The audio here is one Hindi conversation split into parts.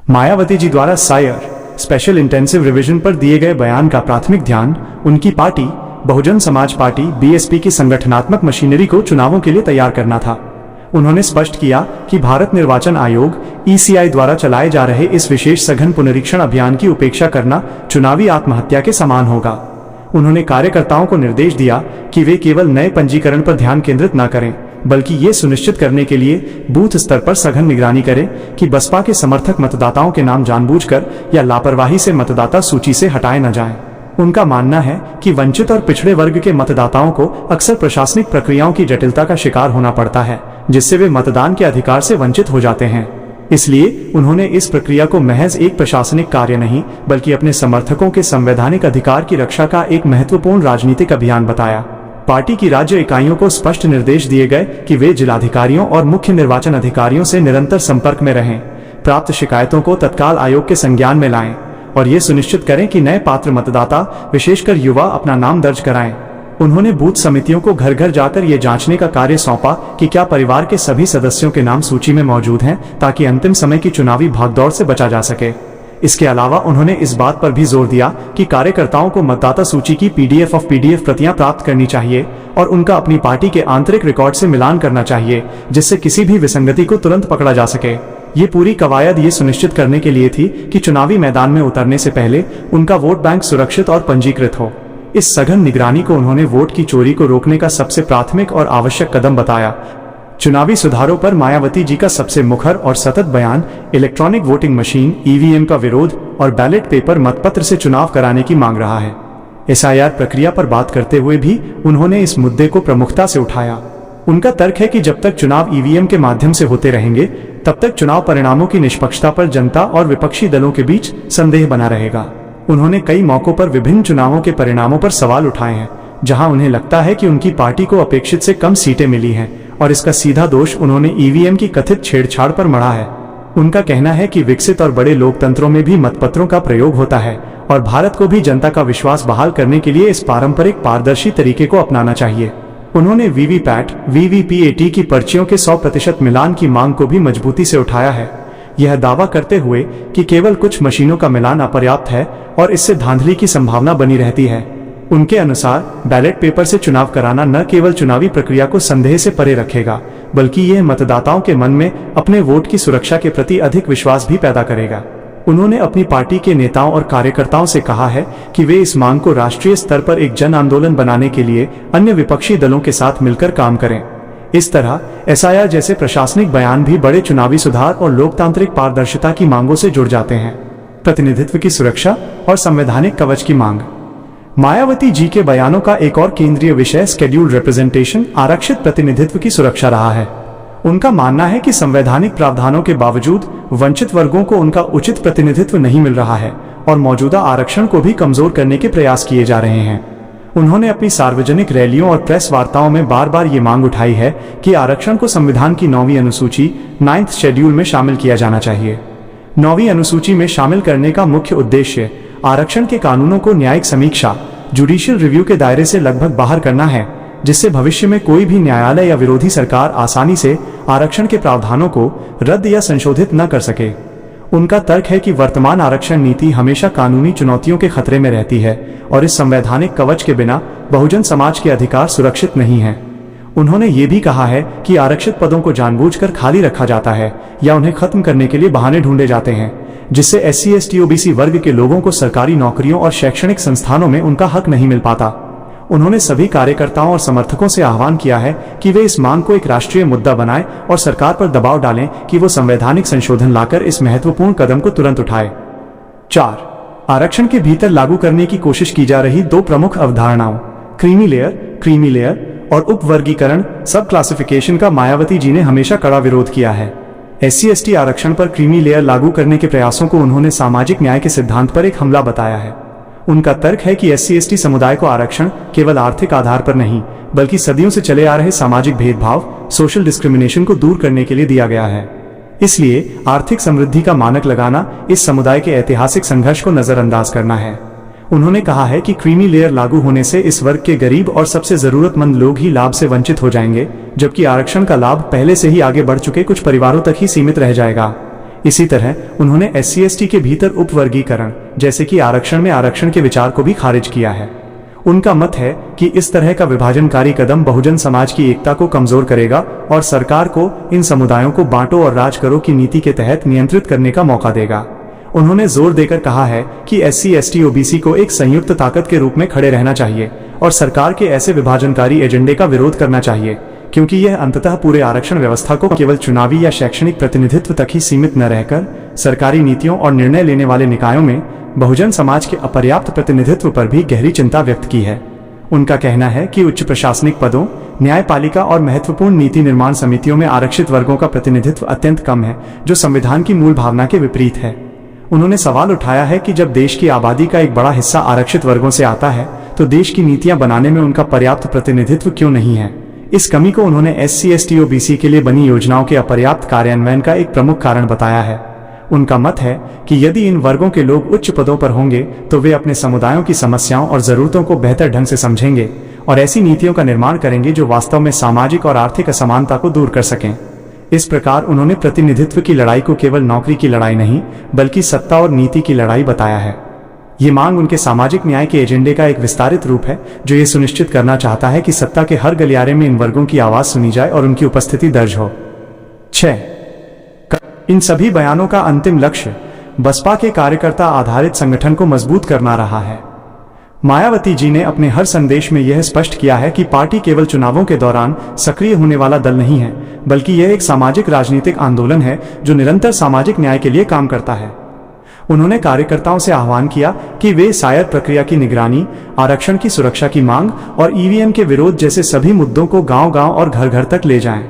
मायावती जी द्वारा सायर स्पेशल इंटेंसिव रिवीजन पर दिए गए बयान का प्राथमिक ध्यान उनकी party Bahujan Samaj party BSP की संगठनात्मक मशीनरी को चुनावों के लिए तैयार करना था। उन्होंने स्पष्ट किया कि भारत निर्वाचन आयोग ईसीआई द्वारा चलाए जा रहे इस विशेष सघन पुनरीक्षण अभियान की उपेक्षा करना चुनावी आत्महत्या के समान होगा। उन्होंने कार्यकर्ताओं को निर्देश दिया कि वे केवल नए पंजीकरण पर ध्यान केंद्रित न करें, बल्कि ये सुनिश्चित करने के लिए बूथ स्तर पर सघन निगरानी करें कि बसपा के समर्थक मतदाताओं के नाम जानबूझकर या लापरवाही से मतदाता सूची से हटाए न जाएं। उनका मानना है कि वंचित और पिछड़े वर्ग के मतदाताओं को अक्सर प्रशासनिक प्रक्रियाओं की जटिलता का शिकार होना पड़ता है, जिससे वे मतदान के अधिकार से वंचित हो जाते हैं। इसलिए उन्होंने इस प्रक्रिया को महज एक प्रशासनिक कार्य नहीं, बल्कि अपने समर्थकों के संवैधानिक अधिकार की रक्षा का एक महत्वपूर्ण राजनीतिक अभियान बताया। पार्टी की राज्य इकाइयों को स्पष्ट निर्देश दिए गए कि वे जिलाधिकारियों और मुख्य निर्वाचन अधिकारियों से निरंतर संपर्क में रहें, प्राप्त शिकायतों को तत्काल आयोग के संज्ञान में लाएं और ये सुनिश्चित करें कि नए पात्र मतदाता, विशेषकर युवा, अपना नाम दर्ज कराएं। उन्होंने बूथ समितियों को घर घर जाकर ये जांचने का कार्य सौंपा कि क्या परिवार के सभी सदस्यों के नाम सूची में मौजूद हैं, ताकि अंतिम समय की चुनावी भागदौड़ से बचा जा सके। इसके अलावा उन्होंने इस बात पर भी जोर दिया कि कार्यकर्ताओं को मतदाता सूची की पीडीएफ प्रतियां प्राप्त करनी चाहिए और उनका अपनी पार्टी के आंतरिक रिकॉर्ड से मिलान करना चाहिए, जिससे किसी भी विसंगति को तुरंत पकड़ा जा सके। ये पूरी कवायद ये सुनिश्चित करने के लिए थी कि चुनावी मैदान में उतरने से पहले उनका वोट बैंक सुरक्षित और पंजीकृत हो। इस सघन निगरानी को उन्होंने वोट की चोरी को रोकने का सबसे प्राथमिक और आवश्यक कदम बताया। चुनावी सुधारों पर मायावती जी का सबसे मुखर और सतत बयान इलेक्ट्रॉनिक वोटिंग मशीन ईवीएम का विरोध और बैलेट पेपर मतपत्र से चुनाव कराने की मांग रहा है। एसआईआर प्रक्रिया पर बात करते हुए भी उन्होंने इस मुद्दे को प्रमुखता से उठाया। उनका तर्क है कि जब तक चुनाव ईवीएम के माध्यम से होते रहेंगे, तब तक चुनाव परिणामों की निष्पक्षता पर जनता और विपक्षी दलों के बीच संदेह बना रहेगा। उन्होंने कई मौकों पर विभिन्न चुनावों के परिणामों पर सवाल उठाए हैं, जहां उन्हें लगता है कि उनकी पार्टी को अपेक्षित से कम सीटें मिली हैं और इसका सीधा दोष उन्होंने ईवीएम की कथित छेड़छाड़ पर मढ़ा है। उनका कहना है कि विकसित और बड़े लोकतंत्रों में भी मतपत्रों का प्रयोग होता है और भारत को भी जनता का विश्वास बहाल करने के लिए इस पारंपरिक पारदर्शी तरीके को अपनाना चाहिए। उन्होंने वीवीपैट वीवीपीएटी की पर्चियों के 100% मिलान की मांग को भी मजबूती से उठाया है, यह दावा करते हुए कि केवल कुछ मशीनों का मिलान अपर्याप्त है और इससे धांधली की संभावना बनी रहती है। उनके अनुसार बैलेट पेपर से चुनाव कराना न केवल चुनावी प्रक्रिया को संदेह से परे रखेगा, बल्कि यह मतदाताओं के मन में अपने वोट की सुरक्षा के प्रति अधिक विश्वास भी पैदा करेगा। उन्होंने अपनी पार्टी के नेताओं और कार्यकर्ताओं से कहा है कि वे इस मांग को राष्ट्रीय स्तर पर एक जन आंदोलन बनाने के लिए अन्य विपक्षी दलों के साथ मिलकर काम करें। इस तरह एसआईआर जैसे प्रशासनिक बयान भी बड़े चुनावी सुधार और लोकतांत्रिक पारदर्शिता की मांगों से जुड़ जाते हैं। प्रतिनिधित्व की सुरक्षा और संवैधानिक कवच की मांग। मायावती जी के बयानों का एक और केंद्रीय विषय शेड्यूल्ड रिप्रेजेंटेशन, आरक्षित प्रतिनिधित्व की सुरक्षा रहा है। उनका मानना है कि संवैधानिक प्रावधानों के बावजूद वंचित वर्गों को उनका उचित प्रतिनिधित्व नहीं मिल रहा है और मौजूदा आरक्षण को भी कमजोर करने के प्रयास किए जा रहे हैं। उन्होंने अपनी सार्वजनिक रैलियों और प्रेस वार्ताओं में बार बार ये मांग उठाई है कि आरक्षण को संविधान की 9वीं अनुसूची 9th शेड्यूल में शामिल किया जाना चाहिए। 9वीं अनुसूची में शामिल करने का मुख्य उद्देश्य आरक्षण के कानूनों को न्यायिक समीक्षा, जुडिशियल रिव्यू के दायरे से लगभग बाहर करना है, जिससे भविष्य में कोई भी न्यायालय या विरोधी सरकार आसानी से आरक्षण के प्रावधानों को रद्द या संशोधित न कर सके। उनका तर्क है कि वर्तमान आरक्षण नीति हमेशा कानूनी चुनौतियों के खतरे में रहती है और इस संवैधानिक कवच के बिना बहुजन समाज के अधिकार सुरक्षित नहीं है। उन्होंने ये भी कहा है कि आरक्षित पदों को जानबूझकर खाली रखा जाता है या उन्हें खत्म करने के लिए बहाने ढूंढे जाते हैं, जिससे SC ST OBC वर्ग के लोगों को सरकारी नौकरियों और शैक्षणिक संस्थानों में उनका हक नहीं मिल पाता। उन्होंने सभी कार्यकर्ताओं और समर्थकों से आह्वान किया है कि वे इस मांग को एक राष्ट्रीय मुद्दा बनाएं और सरकार पर दबाव डालें कि वो संवैधानिक संशोधन लाकर इस महत्वपूर्ण कदम को तुरंत उठाए। 4. आरक्षण के भीतर लागू करने की कोशिश की जा रही दो प्रमुख अवधारणाओं, क्रीमी लेयर और उपवर्गीकरण, सब क्लासिफिकेशन का मायावती जी ने हमेशा कड़ा विरोध किया है। SC ST आरक्षण पर क्रीमी लेयर लागू करने के प्रयासों को उन्होंने सामाजिक न्याय के सिद्धांत पर एक हमला बताया है। उनका तर्क है कि SC ST समुदाय को आरक्षण केवल आर्थिक आधार पर नहीं, बल्कि सदियों से चले आ रहे सामाजिक भेदभाव, सोशल डिस्क्रिमिनेशन को दूर करने के लिए दिया गया है। इसलिए आर्थिक समृद्धि का मानक लगाना इस समुदाय के ऐतिहासिक संघर्ष को नजरअंदाज करना है। उन्होंने कहा है कि क्रीमी लेयर लागू होने से इस वर्ग के गरीब और सबसे जरूरतमंद लोग ही लाभ से वंचित हो जाएंगे, जबकि आरक्षण का लाभ पहले से ही आगे बढ़ चुके कुछ परिवारों तक ही सीमित रह जाएगा। इसी तरह उन्होंने SC/ST के भीतर उपवर्गीकरण जैसे कि आरक्षण में आरक्षण के विचार को भी खारिज किया है। उनका मत है कि इस तरह का विभाजनकारी कदम बहुजन समाज की एकता को कमजोर करेगा और सरकार को इन समुदायों को बांटो और राज करो की नीति के तहत नियंत्रित करने का मौका देगा। उन्होंने जोर देकर कहा है कि SC/ST OBC को एक संयुक्त ताकत के रूप में खड़े रहना चाहिए और सरकार के ऐसे विभाजनकारी एजेंडे का विरोध करना चाहिए, क्योंकि यह अंततः पूरे आरक्षण व्यवस्था को केवल चुनावी या शैक्षणिक प्रतिनिधित्व तक ही सीमित न रहकर सरकारी नीतियों और निर्णय लेने वाले निकायों में बहुजन समाज के अपर्याप्त प्रतिनिधित्व पर भी गहरी चिंता व्यक्त की है। उनका कहना है कि उच्च प्रशासनिक पदों, न्यायपालिका और महत्वपूर्ण नीति निर्माण समितियों में आरक्षित वर्गों का प्रतिनिधित्व अत्यंत कम है, जो संविधान की मूल भावना के विपरीत है। उन्होंने सवाल उठाया है कि जब देश की आबादी का एक बड़ा हिस्सा आरक्षित वर्गों से आता है तो देश की नीतियां बनाने में उनका पर्याप्त प्रतिनिधित्व क्यों नहीं है। इस कमी को उन्होंने SC/ST OBC के लिए बनी योजनाओं के अपर्याप्त कार्यान्वयन का एक प्रमुख कारण बताया है। उनका मत है कि यदि इन वर्गों के लोग उच्च पदों पर होंगे तो वे अपने समुदायों की समस्याओं और जरूरतों को बेहतर ढंग से समझेंगे और ऐसी नीतियों का निर्माण करेंगे जो वास्तव में सामाजिक और आर्थिक असमानता को दूर कर सकें। इस प्रकार उन्होंने प्रतिनिधित्व की लड़ाई को केवल नौकरी की लड़ाई नहीं बल्कि सत्ता और नीति की लड़ाई बताया है। ये मांग उनके सामाजिक न्याय के एजेंडे का एक विस्तारित रूप है, जो ये सुनिश्चित करना चाहता है कि सत्ता के हर गलियारे में इन वर्गों की आवाज सुनी जाए और उनकी उपस्थिति दर्ज हो। 6. इन सभी बयानों का अंतिम लक्ष्य बसपा के कार्यकर्ता आधारित संगठन को मजबूत करना रहा है। मायावती जी ने अपने हर संदेश में यह स्पष्ट किया है कि पार्टी केवल चुनावों के दौरान सक्रिय होने वाला दल नहीं है, बल्कि यह एक सामाजिक राजनीतिक आंदोलन है जो निरंतर सामाजिक न्याय के लिए काम करता है। उन्होंने कार्यकर्ताओं से आह्वान किया कि वे सायर प्रक्रिया की निगरानी, आरक्षण की सुरक्षा की मांग और EVM के विरोध जैसे सभी मुद्दों को गांव-गांव और घर-घर तक ले जाएं।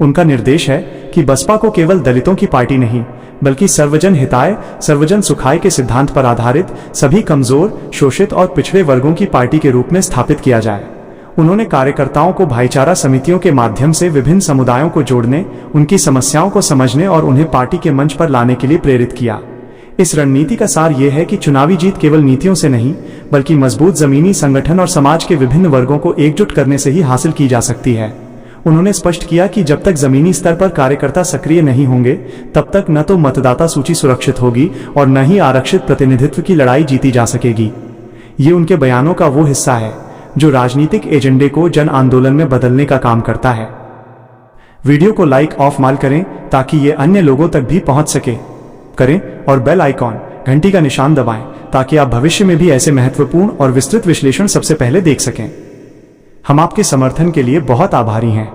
उनका निर्देश है कि बसपा को केवल दलितों की पार्टी नहीं बल्कि सर्वजन हिताय, सर्वजन सुखाय के सिद्धांत पर आधारित सभी कमजोर, शोषित और पिछड़े वर्गों की पार्टी के रूप में स्थापित किया जाए। उन्होंने कार्यकर्ताओं को भाईचारा समितियों के माध्यम से विभिन्न समुदायों को जोड़ने, उनकी समस्याओं को समझने और उन्हें पार्टी के मंच पर लाने के लिए प्रेरित किया। इस रणनीति का सार यह है कि चुनावी जीत केवल नीतियों से नहीं बल्कि मजबूत जमीनी संगठन और समाज के विभिन्न वर्गों को एकजुट करने से ही हासिल की जा सकती है। उन्होंने स्पष्ट किया कि जब तक जमीनी स्तर पर कार्यकर्ता सक्रिय नहीं होंगे तब तक न तो मतदाता सूची सुरक्षित होगी और न ही आरक्षित प्रतिनिधित्व की लड़ाई जीती जा सकेगी। ये उनके बयानों का वो हिस्सा है जो राजनीतिक एजेंडे को जन आंदोलन में बदलने का काम करता है। वीडियो को लाइक ऑफ माल करें ताकि ये अन्य लोगों तक भी पहुंच सके करें और बेल आइकॉन घंटी का निशान दबाएं ताकि आप भविष्य में भी ऐसे महत्वपूर्ण और विस्तृत विश्लेषण सबसे पहले देख सकें। हम आपके समर्थन के लिए बहुत आभारी हैं।